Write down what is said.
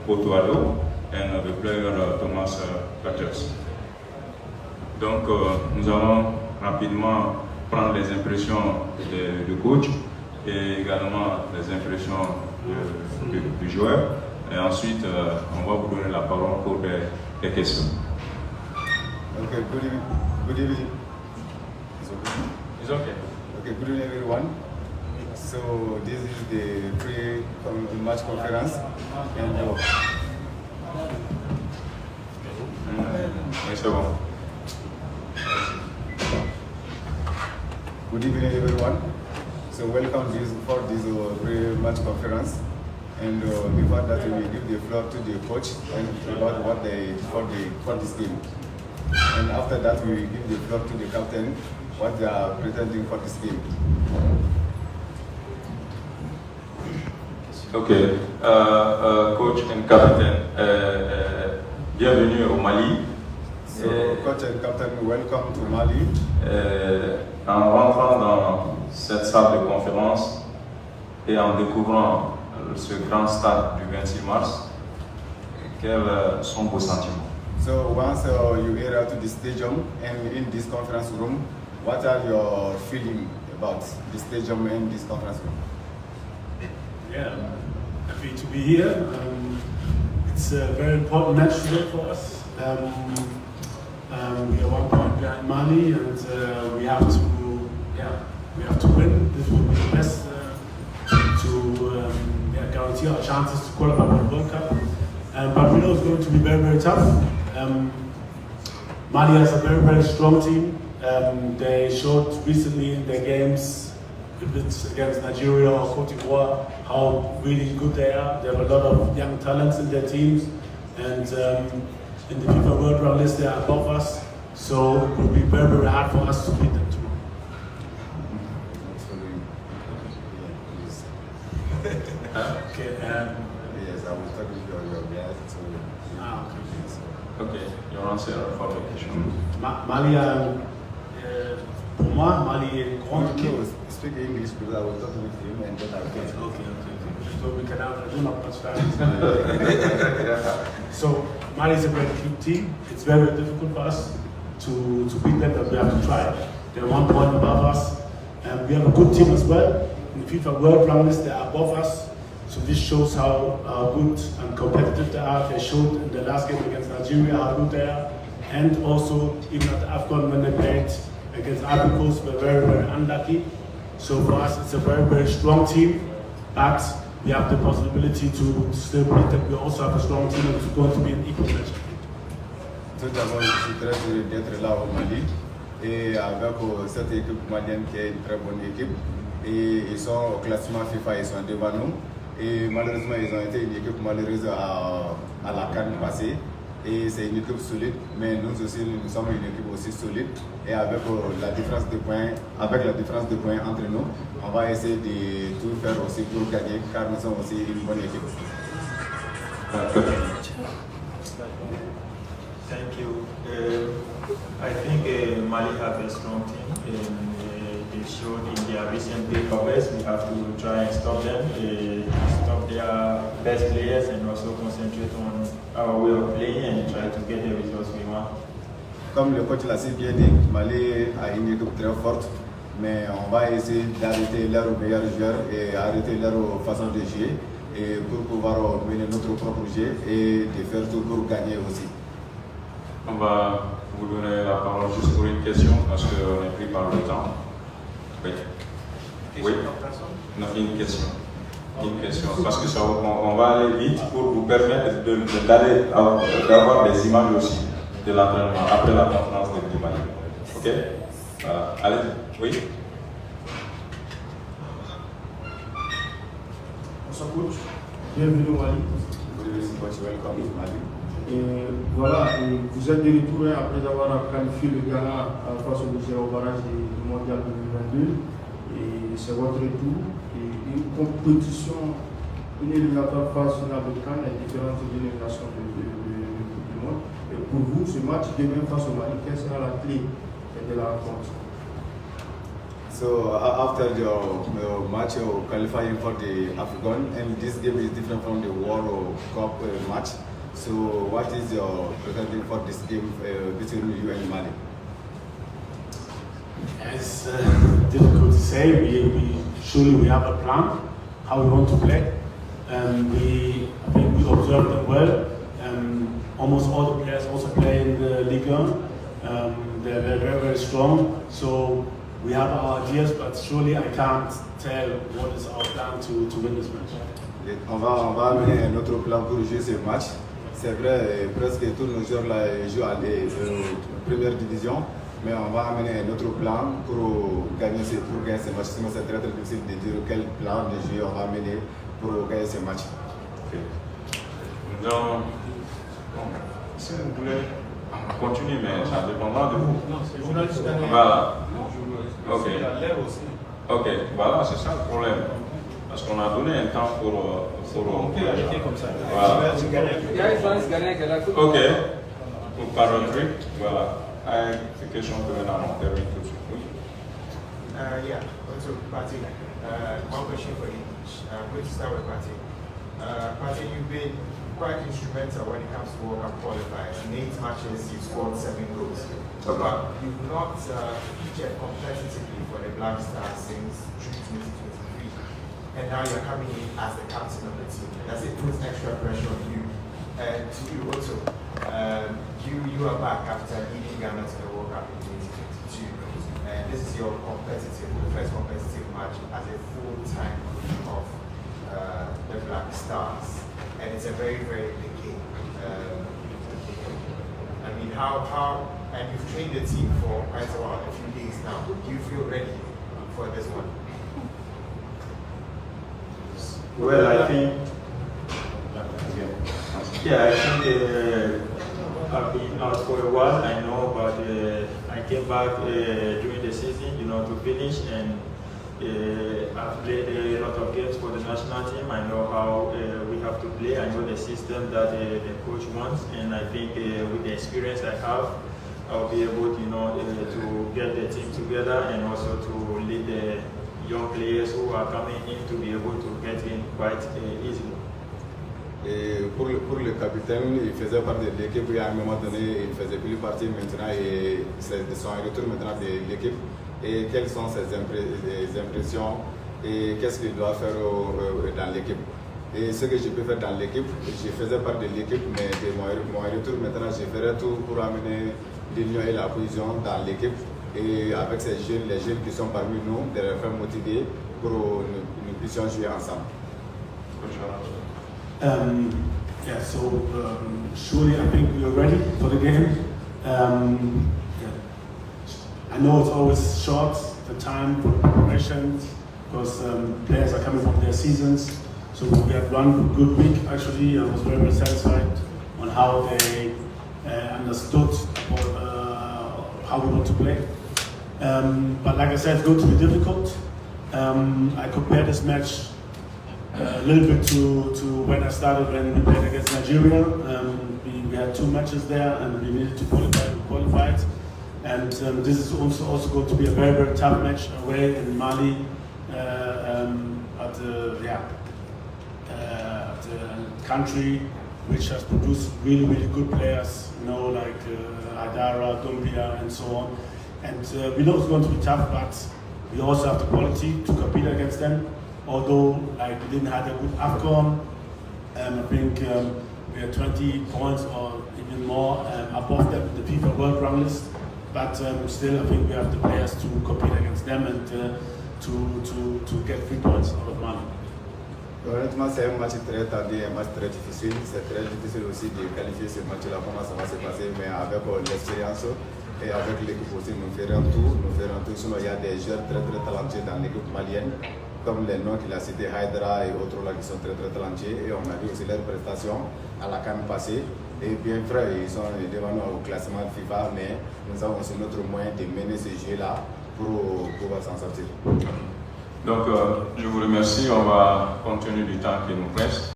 Porto Addo and the player Thomas Peters. Donc nous allons rapidement prendre les impressions du coach et également les impressions du joueur. Et ensuite, on va vous donner la parole pour des questions. Okay, good evening. It's okay. Okay, good evening everyone. So this is the pre-match conference and c'est bon. Good evening everyone. So welcome for this pre-match conference. And before that, we give the floor to the coach and about what they for this game. And after that, we give the floor to the captain what they are presenting for this game. Ok, coach and captain, bienvenue au Mali. So coach and captain, welcome to Mali. En rentrant dans cette salle de conférence et en découvrant ce grand stade du 26 mars, quels sont vos sentiments? So once you enter to the stadium and in this conference room, what are your feelings about the stadium and this conference room? Yeah, I'm happy to be here. It's a very important match today for us. We are 1 point behind Mali, and we have to win. This will be the best to guarantee our chances to qualify for the World Cup. But we know it's going to be very, very tough. Mali has a very, very strong team. They showed recently in their games, if it's against Nigeria or Cote d'Ivoire, how really good they are. They have a lot of young talents in their teams, and in the FIFA World Round list they are above us. So it will be very, very hard for us to beat them tomorrow. Okay. Yes, I was talking to your guys. Ok, your answer for the question. Mali, pour moi, Mali est une grande équipe. Speak English because I was talking with him and then I Okay. can. So we can have do not much time. So Mali is a very good team. It's very, very difficult for us to beat them, but we have to try. They're 1 point above us, and we have a good team as well. In the FIFA World Round list, they are above us. So this shows how good and competitive they are. They showed in the last game against Nigeria how good they are, and also even at AFCON when they played against Ivory Coast, we're very, very unlucky. So for us, it's a very, very strong team, but we have the possibility to still beat them. We also have a strong team, and it's going to be an equal match. Tout d'abord, je suis très heureux d'être là au Mali et avec cette équipe malienne qui est une très bonne équipe. Et ils sont au classement FIFA, ils sont devant nous. Et malheureusement, ils ont été une équipe malheureuse à la CAN passée. Et c'est une équipe solide, mais nous aussi, nous sommes une équipe aussi solide. Et avec la différence de points, entre nous, on va essayer de tout faire aussi pour gagner, car nous sommes aussi une bonne équipe. Thank you. I think Mali have a strong team. They showed in their recent performance. We have to try and stop them, stop their best players, and also concentrate on our way of playing and try to get the results we want. Comme le coach l'a si bien dit, Mali a une équipe très forte, mais on va essayer d'arrêter leurs meilleurs joueurs et arrêter leur façon de jouer et pour pouvoir mener notre propre jeu et de faire tout pour gagner aussi. On va vous donner la parole juste pour une question parce qu'on est pris par le temps. Oui. Oui. Non, une question. Une question. Parce que ça, on va aller vite pour vous permettre d'avoir des images aussi de l'entraînement après la conférence de Mali. Ok? Allez, oui. Bonsoir coach, bienvenue au Mali. Welcome to Mali. Et voilà, et vous êtes de retour après avoir qualifié le Ghana face au Niger au barrage du Mondial 2022. Et c'est votre retour. Et une compétition, une éliminatoire face à la CAN est différente de l'élimination de Coupe du Monde. Et pour vous, ce match demain face au Mali, quelle sera la clé de la rencontre? So after the match qualifying for the AFCON, and this game is different from the World Cup match. So what is your presenting for this game between you and Mali? It's difficult to say. We have a plan how we want to play. I think we observe them well. Almost all the players also play in the Ligue 1. They're very, very strong. So we have our ideas, but surely I can't tell what is our plan to win this match. On va amener un autre plan pour jouer ce match. C'est vrai, presque tous nos joueurs là jouent à la première division, mais on va amener un autre plan pour gagner ce match. Sinon, c'est très difficile de dire quel plan de jeu on va amener pour gagner ce match. Okay. Donc, si vous voulez continuer, mais ça dépendra de vous. Voilà. Ok. Ok, voilà, c'est ça le problème. Parce qu'on a donné un temps pour on peut arrêter comme ça. Voilà. Ok. Pour par un truc, voilà. Une question que maintenant on termine tout de suite. Oui. Yeah, also Pati, one question for each. I'm going to start with Pati. Pati, you've been quite instrumental when it comes to World Cup qualifiers. In 8 matches, you've scored 7 goals. But you've not featured competitively for the Black Stars since June 2023. And now you're coming in as the captain of the team. Does it put extra pressure on you? And to you also, you are back after leading Ghana to the World Cup in 2022. And this is your first competitive match as a full-time coach of the Black Stars. And it's a very, very big game. I mean, and you've trained the team for quite a while, a few days now. Do you feel ready for this one? Well, I think, I think I've been out for a while, I know, but I came back during the season, to finish, and I've played a lot of games for the national team. I know how we have to play. I know the system that the coach wants, and I think with the experience I have, I'll be able, to get the team together and also to lead the young players who are coming in to be able to get in quite easily. Et pour le capitaine, il faisait partie de l'équipe et à un moment donné, il faisait plus partie maintenant et c'est de son retour maintenant de l'équipe. Et quelles sont ses impressions et qu'est-ce qu'il doit faire dans l'équipe. Et ce que je peux faire dans l'équipe, je faisais partie de l'équipe, mais de mon retour maintenant, je ferai tout pour amener l'union et la cohésion dans l'équipe. Et avec ces jeunes, les jeunes qui sont parmi nous, de les faire motiver pour que nous puissions jouer ensemble. Surely I think we are ready for the game. I know it's always short, the time for preparation, because players are coming from their seasons. So we had one good week actually. I was very satisfied on how they understood how we want to play. But like I said, it's going to be difficult. I compare this match a little bit to when I started when we played against Nigeria. We had 2 matches there and we needed to qualify. We qualified. And this is also going to be a very, very tough match away in Mali at the country which has produced really, really good players, like Adara, Dumbia, and so on. And we know it's going to be tough, but we also have the quality to compete against them. Although we didn't have a good AFCON, I think we are 20 points or even more above them in the FIFA World Rank list. But still, I think we have the players to compete against them and to get 3 points out of Mali. Honnêtement, c'est un match très tendu, un match très difficile. C'est très difficile aussi de qualifier ce match-là, comment ça va se passer, mais avec l'expérience et avec l'équipe aussi, nous ferons tout. Sinon, il y a des joueurs très très talentueux dans l'équipe malienne, comme les noms qu'il a cités, Haidara et autres là qui sont très très talentueux. Et on a vu aussi leurs prestations à la CAN passée. Et bien vrai, ils sont devant nous au classement FIFA, mais nous avons aussi notre moyen de mener ces jeux-là pour pouvoir s'en sortir. Donc, je vous remercie. On va compte tenu du temps qui nous reste.